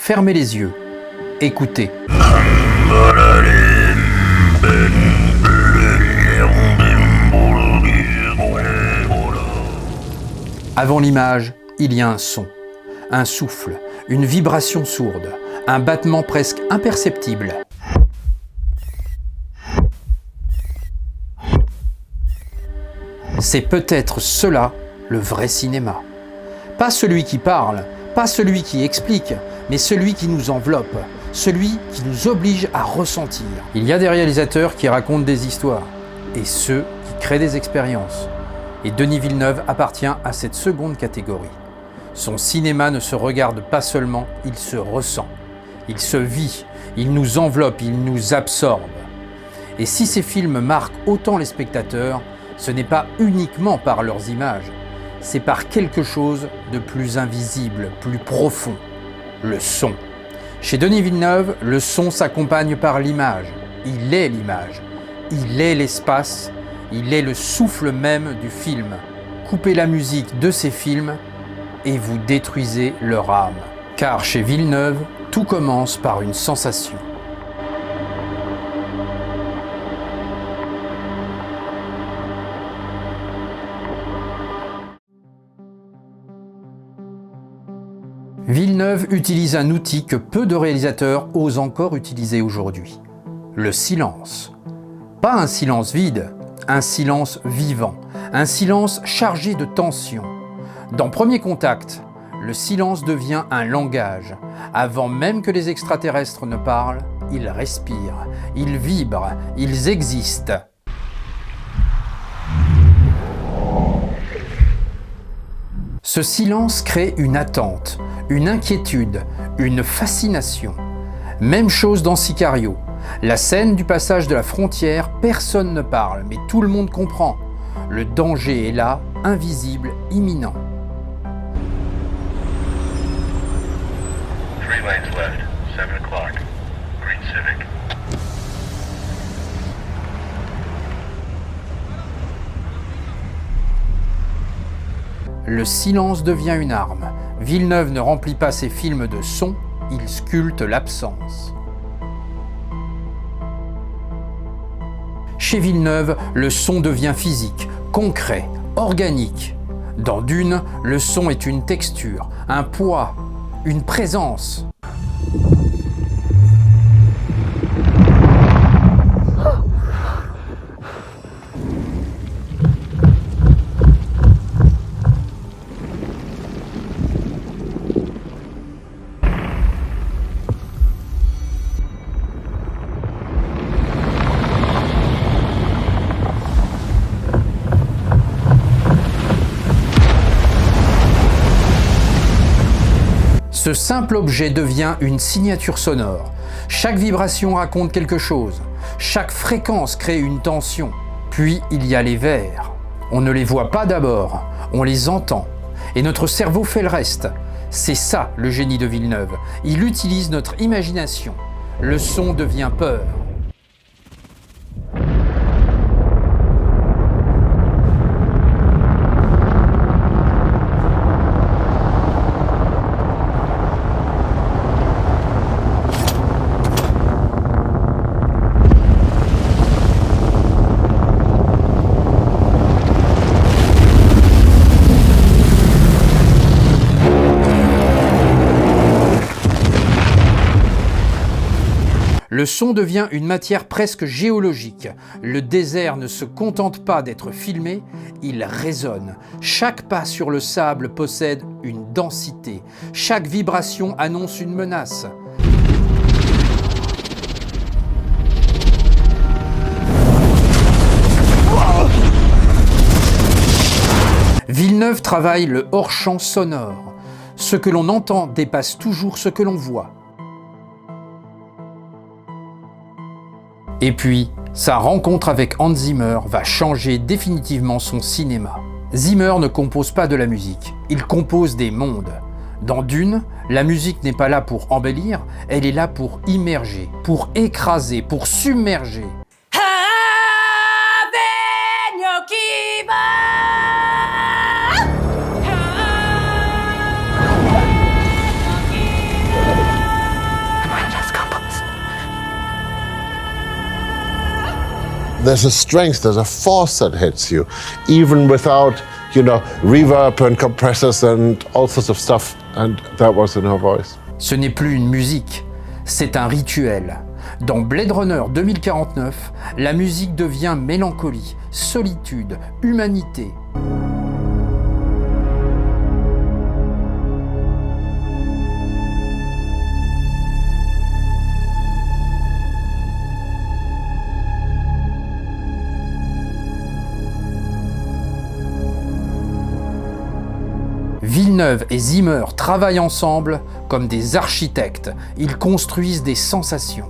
Fermez les yeux. Écoutez. Avant l'image, il y a un son, un souffle, une vibration sourde, un battement presque imperceptible. C'est peut-être cela le vrai cinéma. Pas celui qui parle, pas celui qui explique, mais celui qui nous enveloppe, celui qui nous oblige à ressentir. Il y a des réalisateurs qui racontent des histoires, et ceux qui créent des expériences. Et Denis Villeneuve appartient à cette seconde catégorie. Son cinéma ne se regarde pas seulement, il se ressent. Il se vit, il nous enveloppe, il nous absorbe. Et si ces films marquent autant les spectateurs, ce n'est pas uniquement par leurs images, c'est par quelque chose de plus invisible, plus profond, le son. Chez Denis Villeneuve, le son s'accompagne par l'image. Il est l'image, il est l'espace, il est le souffle même du film. Coupez la musique de ces films et vous détruisez leur âme. Car chez Villeneuve, tout commence par une sensation. Villeneuve utilise un outil que peu de réalisateurs osent encore utiliser aujourd'hui. Le silence. Pas un silence vide, un silence vivant, un silence chargé de tension. Dans Premier Contact, le silence devient un langage. Avant même que les extraterrestres ne parlent, ils respirent, ils vibrent, ils existent. Ce silence crée une attente, une inquiétude, une fascination. Même chose dans Sicario. La scène du passage de la frontière, personne ne parle, mais tout le monde comprend. Le danger est là, invisible, imminent. 3 lanes left, 7 o'clock, Green Civic. Le silence devient une arme. Villeneuve ne remplit pas ses films de son, il sculpte l'absence. Chez Villeneuve, le son devient physique, concret, organique. Dans Dune, le son est une texture, un poids, une présence. Ce simple objet devient une signature sonore. Chaque vibration raconte quelque chose. Chaque fréquence crée une tension. Puis il y a les vers. On ne les voit pas d'abord, on les entend. Et notre cerveau fait le reste. C'est ça le génie de Villeneuve. Il utilise notre imagination. Le son devient peur. Le son devient une matière presque géologique. Le désert ne se contente pas d'être filmé, il résonne. Chaque pas sur le sable possède une densité. Chaque vibration annonce une menace. Villeneuve travaille le hors-champ sonore. Ce que l'on entend dépasse toujours ce que l'on voit. Et puis, sa rencontre avec Hans Zimmer va changer définitivement son cinéma. Zimmer ne compose pas de la musique, il compose des mondes. Dans Dune, la musique n'est pas là pour embellir, elle est là pour immerger, pour écraser, pour submerger. there's a strength, there's a force that hits you, even without, reverb and compressors and all sorts of stuff. And that was in her voice. Ce n'est plus une musique, c'est un rituel. Dans Blade Runner 2049, la musique devient mélancolie, solitude, humanité. Villeneuve et Zimmer travaillent ensemble comme des architectes. Ils construisent des sensations.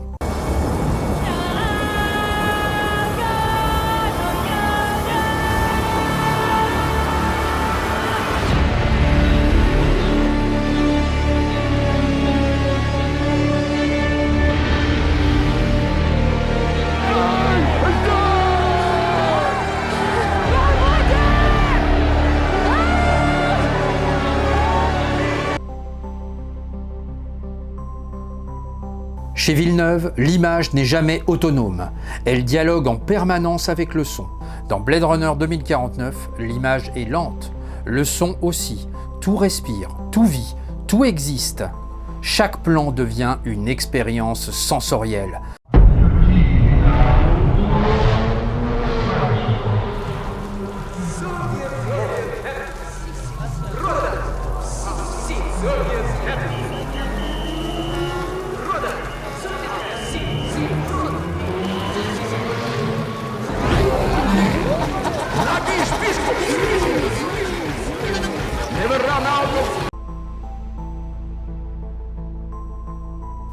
Chez Villeneuve, l'image n'est jamais autonome. Elle dialogue en permanence avec le son. Dans Blade Runner 2049, l'image est lente. Le son aussi. Tout respire, tout vit, tout existe. Chaque plan devient une expérience sensorielle.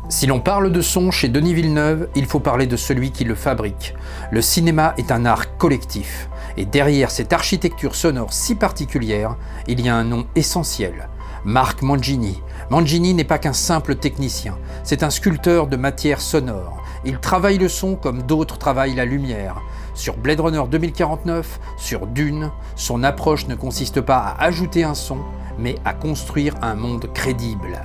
Si l'on parle de son chez Denis Villeneuve, il faut parler de celui qui le fabrique. Le cinéma est un art collectif, et derrière cette architecture sonore si particulière, il y a un nom essentiel, Marc Mangini. Mangini n'est pas qu'un simple technicien, c'est un sculpteur de matière sonore. Il travaille le son comme d'autres travaillent la lumière. Sur Blade Runner 2049, sur Dune, son approche ne consiste pas à ajouter un son, mais à construire un monde crédible.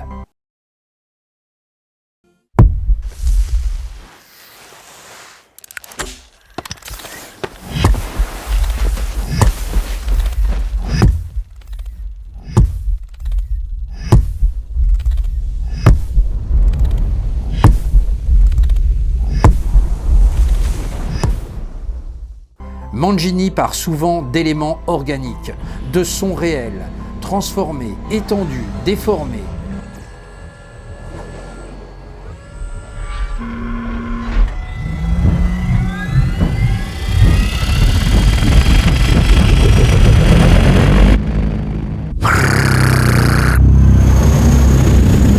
Mangini part souvent d'éléments organiques, de sons réels, transformés, étendus, déformés.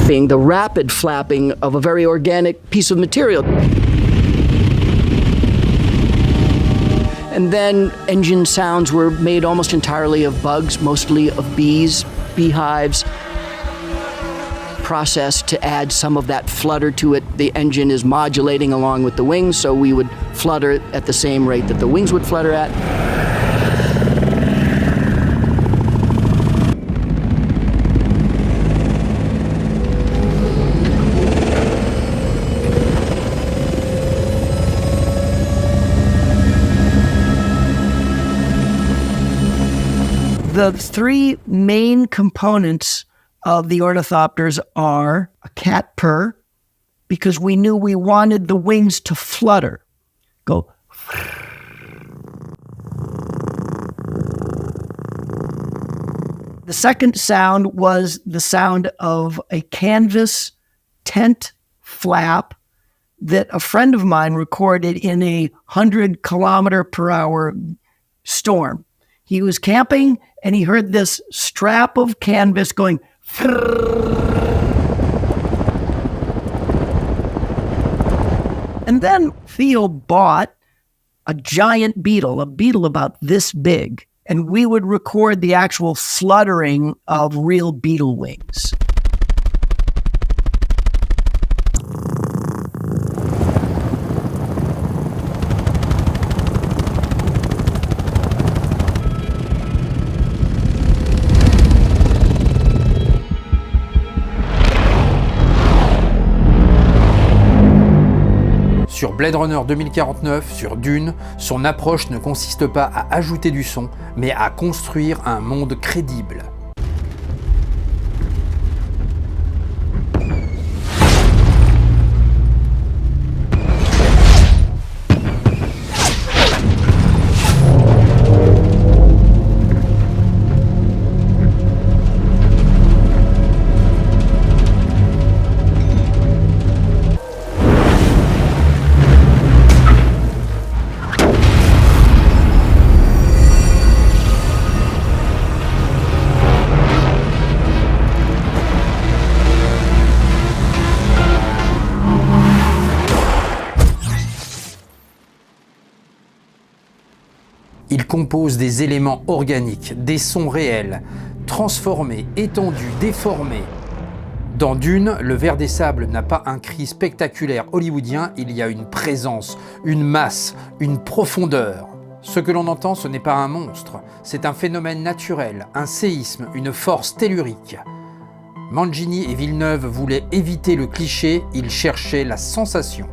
Being the rapid flapping of a very organic piece of material. And then engine sounds were made almost entirely of bugs, mostly of bees, beehives. Processed to add some of that flutter to it. The engine is modulating along with the wings, so we would flutter at the same rate that the wings would flutter at. The three main components of the ornithopters are a cat purr, because we knew we wanted the wings to flutter. Go. The second sound was the sound of a canvas tent flap that a friend of mine recorded in a 100-kilometer-per-hour storm. He was camping and he heard this strap of canvas going. And then Theo bought a giant beetle, a beetle about this big, and we would record the actual fluttering of real beetle wings. Sur Blade Runner 2049, sur Dune, son approche ne consiste pas à ajouter du son, mais à construire un monde crédible. Il compose des éléments organiques, des sons réels, transformés, étendus, déformés. Dans Dune, le ver des sables n'a pas un cri spectaculaire hollywoodien, il y a une présence, une masse, une profondeur. Ce que l'on entend, ce n'est pas un monstre, c'est un phénomène naturel, un séisme, une force tellurique. Mangini et Villeneuve voulaient éviter le cliché, ils cherchaient la sensation.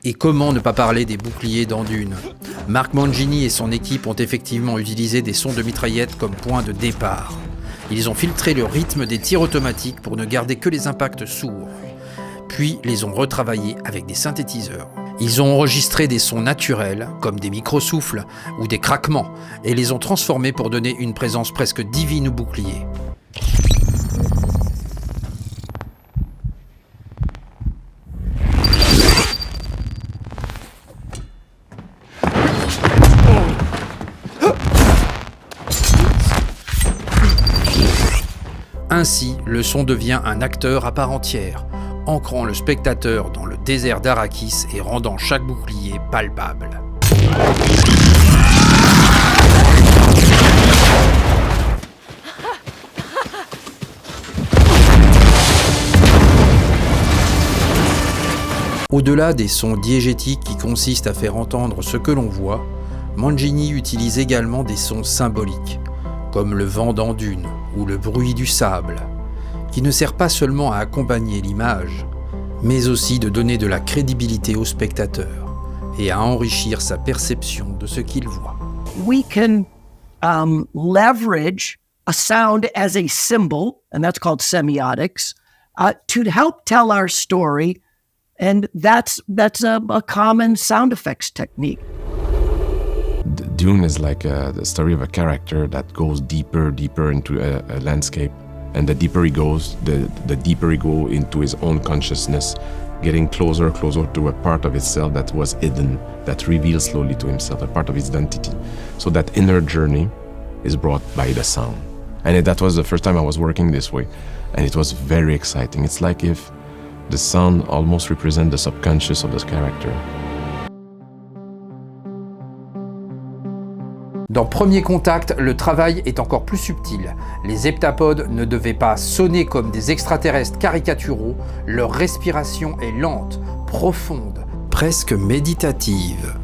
Et comment ne pas parler des boucliers dans Dune? Marc Mangini et son équipe ont effectivement utilisé des sons de mitraillettes comme point de départ. Ils ont filtré le rythme des tirs automatiques pour ne garder que les impacts sourds. Puis les ont retravaillés avec des synthétiseurs. Ils ont enregistré des sons naturels, comme des micro-souffles ou des craquements, et les ont transformés pour donner une présence presque divine au bouclier. Ainsi, le son devient un acteur à part entière, ancrant le spectateur dans le désert d'Arrakis et rendant chaque bouclier palpable. Au-delà des sons diégétiques qui consistent à faire entendre ce que l'on voit, Mangini utilise également des sons symboliques, comme le vent dans Dune ou le bruit du sable, qui ne sert pas seulement à accompagner l'image, mais aussi de donner de la crédibilité au spectateur et à enrichir sa perception de ce qu'il voit. We can leverage a sound as a symbol, and that's called semiotics, to help tell our story, and that's a common sound effects technique. Dune is like the story of a character that goes deeper into a landscape, and the deeper he goes, the deeper he goes into his own consciousness, getting closer to a part of itself that was hidden, that reveals slowly to himself, a part of his identity. So that inner journey is brought by the sound. And that was the first time I was working this way, and it was very exciting. It's like if the sound almost represents the subconscious of the character. Dans Premier Contact, le travail est encore plus subtil. Les heptapodes ne devaient pas sonner comme des extraterrestres caricaturaux, leur respiration est lente, profonde, presque méditative.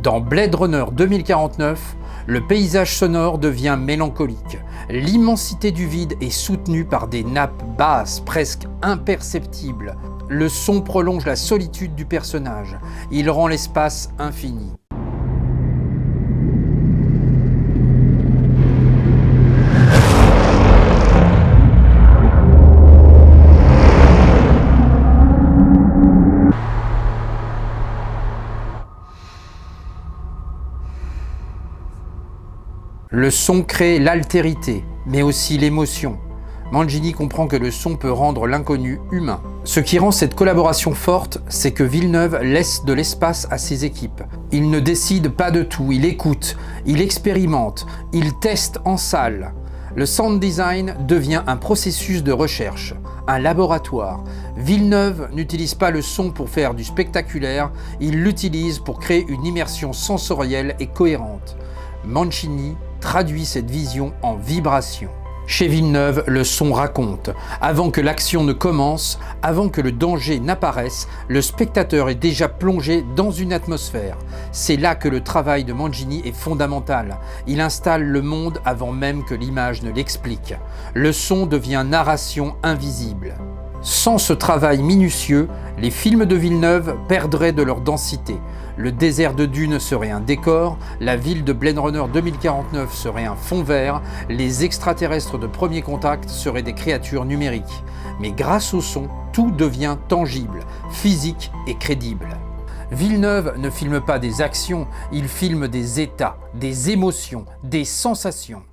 Dans Blade Runner 2049, le paysage sonore devient mélancolique. L'immensité du vide est soutenue par des nappes basses, presque imperceptibles. Le son prolonge la solitude du personnage. Il rend l'espace infini. Le son crée l'altérité, mais aussi l'émotion. Mangini comprend que le son peut rendre l'inconnu humain. Ce qui rend cette collaboration forte, c'est que Villeneuve laisse de l'espace à ses équipes. Il ne décide pas de tout, il écoute, il expérimente, il teste en salle. Le sound design devient un processus de recherche, un laboratoire. Villeneuve n'utilise pas le son pour faire du spectaculaire, il l'utilise pour créer une immersion sensorielle et cohérente. Mancini traduit cette vision en vibration. Chez Villeneuve, le son raconte. Avant que l'action ne commence, avant que le danger n'apparaisse, le spectateur est déjà plongé dans une atmosphère. C'est là que le travail de Mancini est fondamental. Il installe le monde avant même que l'image ne l'explique. Le son devient narration invisible. Sans ce travail minutieux, les films de Villeneuve perdraient de leur densité. Le désert de Dune serait un décor, la ville de Blade Runner 2049 serait un fond vert, les extraterrestres de Premier Contact seraient des créatures numériques. Mais grâce au son, tout devient tangible, physique et crédible. Villeneuve ne filme pas des actions, il filme des états, des émotions, des sensations.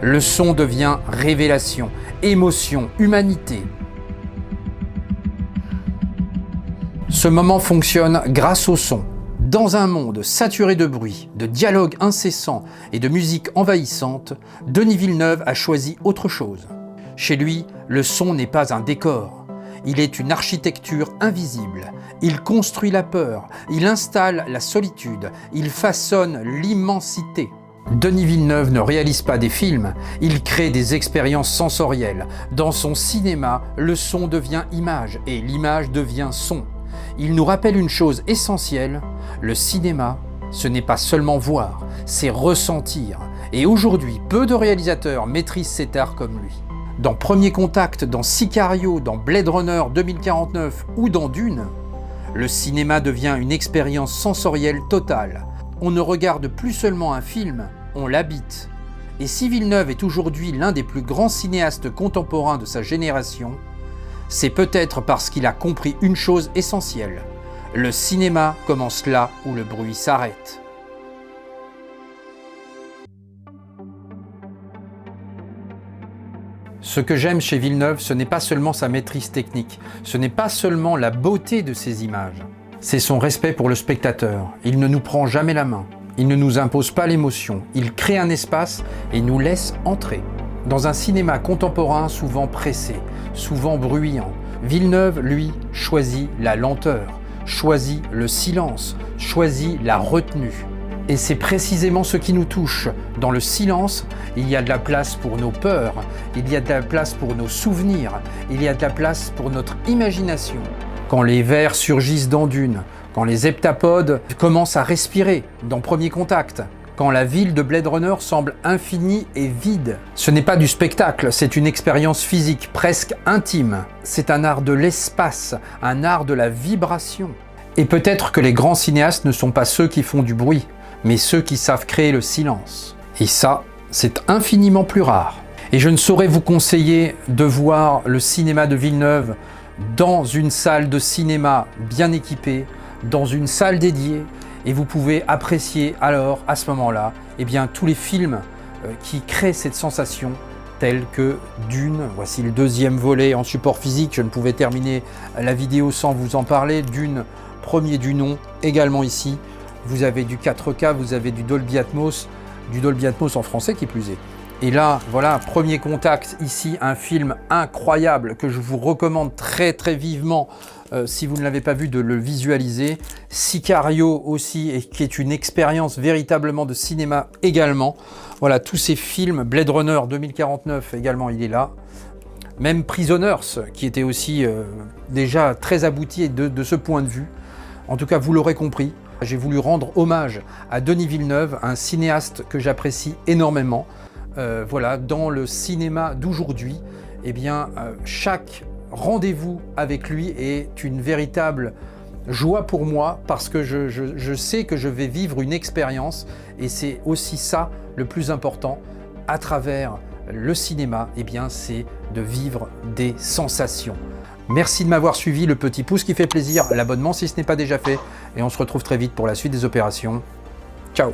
Le son devient révélation, émotion, humanité. Ce moment fonctionne grâce au son. Dans un monde saturé de bruit, de dialogues incessants et de musique envahissante, Denis Villeneuve a choisi autre chose. Chez lui, le son n'est pas un décor. Il est une architecture invisible. Il construit la peur, il installe la solitude, il façonne l'immensité. Denis Villeneuve ne réalise pas des films, il crée des expériences sensorielles. Dans son cinéma, le son devient image et l'image devient son. Il nous rappelle une chose essentielle, le cinéma, ce n'est pas seulement voir, c'est ressentir. Et aujourd'hui, peu de réalisateurs maîtrisent cet art comme lui. Dans Premier Contact, dans Sicario, dans Blade Runner 2049 ou dans Dune, le cinéma devient une expérience sensorielle totale. On ne regarde plus seulement un film, on l'habite. Et si Villeneuve est aujourd'hui l'un des plus grands cinéastes contemporains de sa génération, c'est peut-être parce qu'il a compris une chose essentielle. Le cinéma commence là où le bruit s'arrête. Ce que j'aime chez Villeneuve, ce n'est pas seulement sa maîtrise technique, ce n'est pas seulement la beauté de ses images. C'est son respect pour le spectateur. Il ne nous prend jamais la main. Il ne nous impose pas l'émotion. Il crée un espace et nous laisse entrer. Dans un cinéma contemporain souvent pressé, souvent bruyant, Villeneuve, lui, choisit la lenteur, choisit le silence, choisit la retenue. Et c'est précisément ce qui nous touche. Dans le silence, il y a de la place pour nos peurs, il y a de la place pour nos souvenirs, il y a de la place pour notre imagination. Quand les vers surgissent dans Dune, quand les heptapodes commencent à respirer dans Premier Contact, quand la ville de Blade Runner semble infinie et vide. Ce n'est pas du spectacle, c'est une expérience physique, presque intime. C'est un art de l'espace, un art de la vibration. Et peut-être que les grands cinéastes ne sont pas ceux qui font du bruit, mais ceux qui savent créer le silence. Et ça, c'est infiniment plus rare. Et je ne saurais vous conseiller de voir le cinéma de Villeneuve dans une salle de cinéma bien équipée, dans une salle dédiée, et vous pouvez apprécier alors, à ce moment-là, eh bien, tous les films qui créent cette sensation, tels que Dune. Voici le deuxième volet en support physique, je ne pouvais terminer la vidéo sans vous en parler. Dune, premier du nom, également ici. Vous avez du 4K, vous avez du Dolby Atmos en français qui plus est. Et là, voilà, Premier Contact, ici, un film incroyable que je vous recommande très très vivement, si vous ne l'avez pas vu, de le visualiser. Sicario aussi, et qui est une expérience véritablement de cinéma également. Voilà, tous ces films, Blade Runner 2049 également, il est là. Même Prisoners, qui était aussi déjà très abouti de ce point de vue. En tout cas, vous l'aurez compris, j'ai voulu rendre hommage à Denis Villeneuve, un cinéaste que j'apprécie énormément. Voilà, dans le cinéma d'aujourd'hui, eh bien, chaque rendez-vous avec lui est une véritable Joie pour moi parce que je sais que je vais vivre une expérience et c'est aussi ça le plus important à travers le cinéma, eh bien c'est de vivre des sensations. Merci de m'avoir suivi, le petit pouce qui fait plaisir, l'abonnement si ce n'est pas déjà fait et on se retrouve très vite pour la suite des opérations. Ciao.